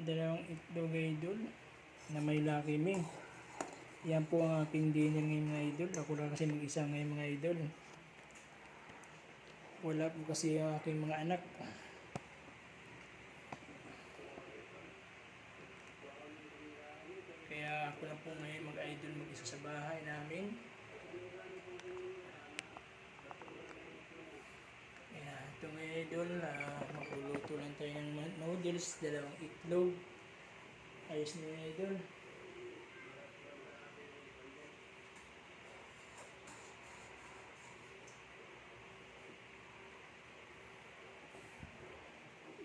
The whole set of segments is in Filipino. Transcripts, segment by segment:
Dalawang itlog idol na may Lucky Me. Yan po ang aking dinner ngayon mga idol. Ako lang kasi mag-isa ngayon mga idol. Wala po kasi ang aking mga anak. Kaya ako lang po ngayon mag-idol mag-isa sa bahay namin. Kaya ito mga idol, magluluto lang tayo ng noodles, dalawang itlog. Ayos na mga idol.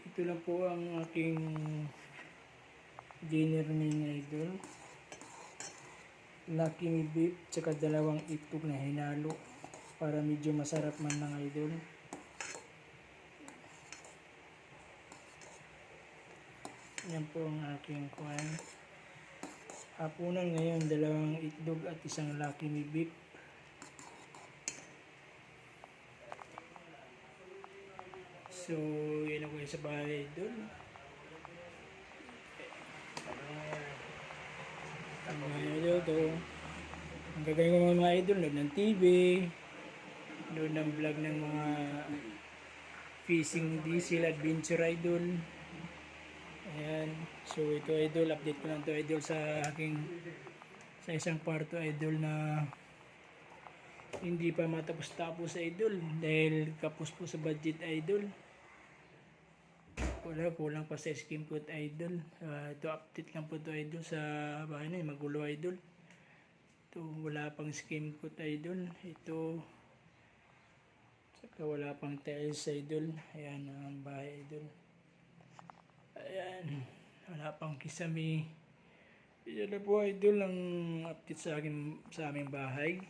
Ito lang po ang aking dinner ngayon idol. Lucky Me beef tsaka dalawang itlog na hinalo para medyo masarap man ng idol. Yan po ang aking kuhan. Hapunan ngayon, dalawang itlog at isang Lucky Me beef. So, yun ako sa bahay idol. Ang mga idol to. Ang gagawin ko mga idol, load ng TV, load ng vlog ng mga fishing diesel adventure idol. Ayan. So, ito idol, update ko lang to idol sa isang kwarto idol na hindi pa matapos-tapos idol dahil kapos po sa budget idol. Kulang pa sa skim coat idol. Ito update lang po to idol sa bahay na magulo idol. Ito wala pang skim coat idol. Ito saka wala pang tiles idol. Ayan ang bahay idol. Ayan, wala pang kisame. Yan na po idol ang update sa aming bahay.